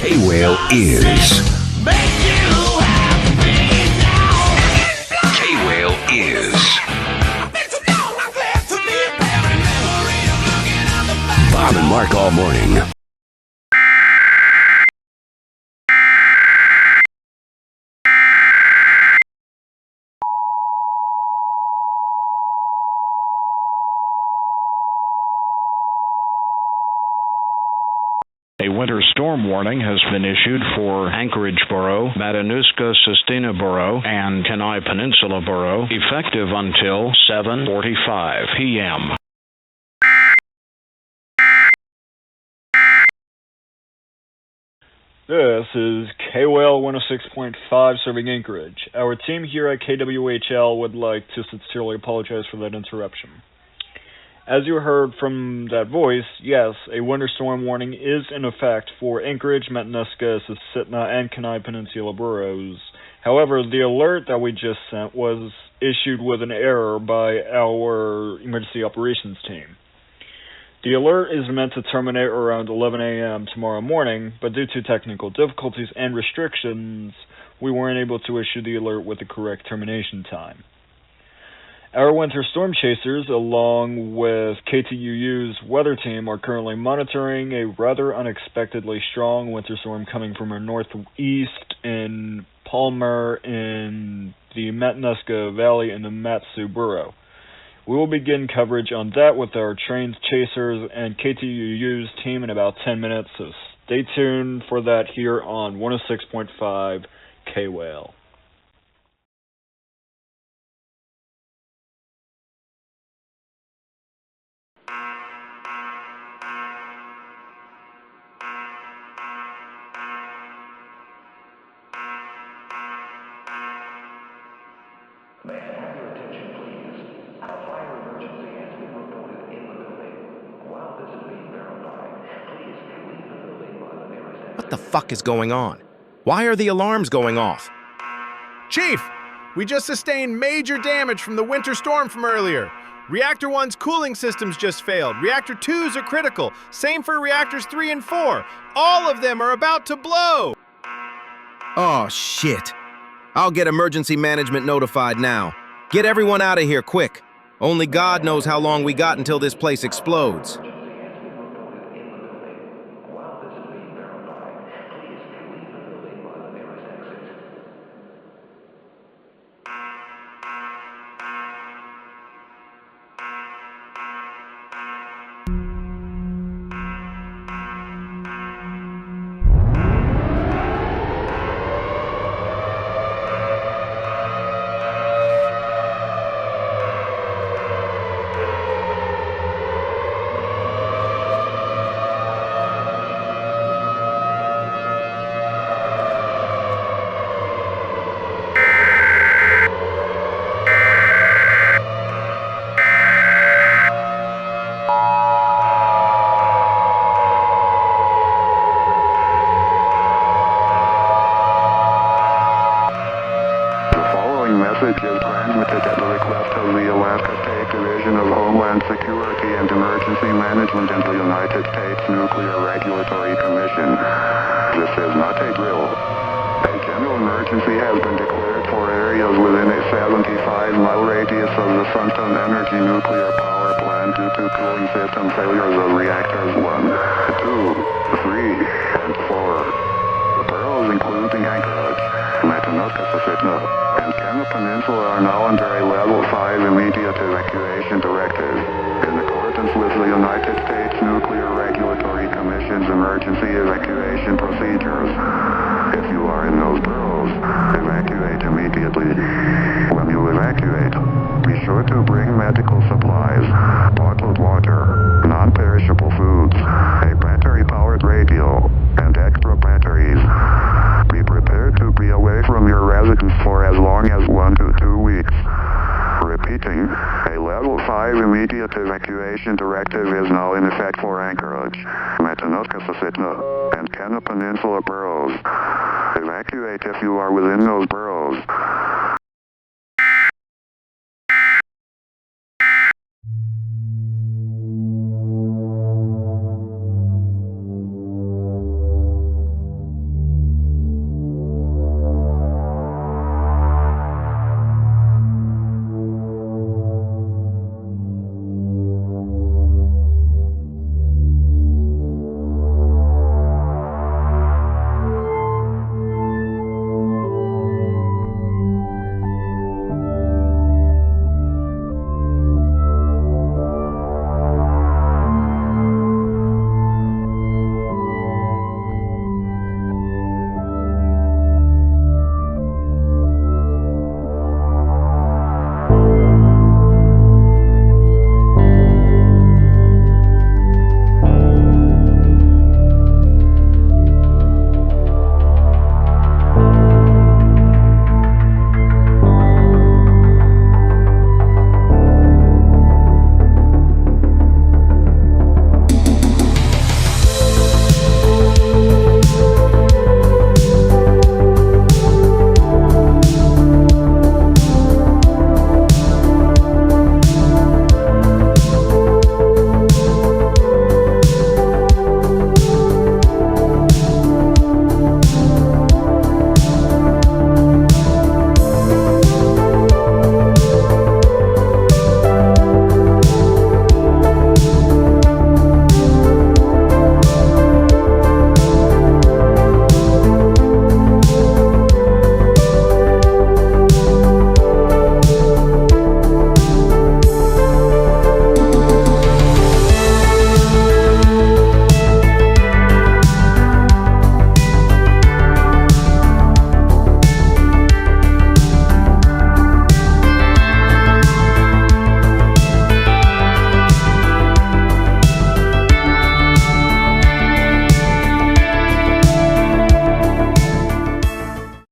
K-Whale is. K-Whale is. Bob and Mark all morning. A winter storm warning has been issued for Anchorage Borough, Matanuska-Sustina Borough, and Kenai Peninsula Borough, effective until 7:45 p.m. This is K-Whale 106.5 serving Anchorage. Our team here at KWHL would like to sincerely apologize for that interruption. As you heard from that voice, yes, a winter storm warning is in effect for Anchorage, Matanuska, Susitna, and Kenai Peninsula boroughs. However, the alert that we just sent was issued with an error by our emergency operations team. The alert is meant to terminate around 11 a.m. tomorrow morning, but due to technical difficulties and restrictions, we weren't able to issue the alert with the correct termination time. Our winter storm chasers, along with KTUU's weather team, are currently monitoring a rather unexpectedly strong winter storm coming from our northeast in Palmer in the Matanuska Valley in the Matsu Borough. We will begin coverage on that with our trained chasers and KTUU's team in about 10 minutes, so stay tuned for that here on 106.5 K-Whale. What the fuck is going on? Why are the alarms going off? Chief, we just sustained major damage from the winter storm from earlier. Reactor 1's cooling systems just failed. Reactor 2's are critical. Same for reactors 3 and 4. All of them are about to blow. Oh, shit. I'll get emergency management notified now. Get everyone out of here quick. Only God knows how long we got until this place explodes. Message is transmitted at the request of the Alaska State Division of Homeland Security and Emergency Management and the United States Nuclear Regulatory Commission. This is not a drill. A general emergency has been declared for areas within a 75-mile radius of the Sunstone Energy Nuclear Power Plant due to cooling system failures of reactors 1, 2, 3, and 4. The boroughs including Anchorage, Matanuska-Susitna, and Kenai Peninsula are now under a Level 5 immediate evacuation directive, in accordance with the United States Nuclear Regulatory Commission's emergency evacuation procedures. If you are in those boroughs, evacuate immediately. When you evacuate, be sure to bring medical supplies, bottled water, non-perishable foods, a battery-powered radio, and extra batteries. Be prepared to be away from your residence for as long as 1 to 2 weeks. Repeating, a Level 5 immediate evacuation directive is now in effect for Anchorage, Matanuska-Susitna, and Kenai Peninsula boroughs. Evacuate if you are within those boroughs.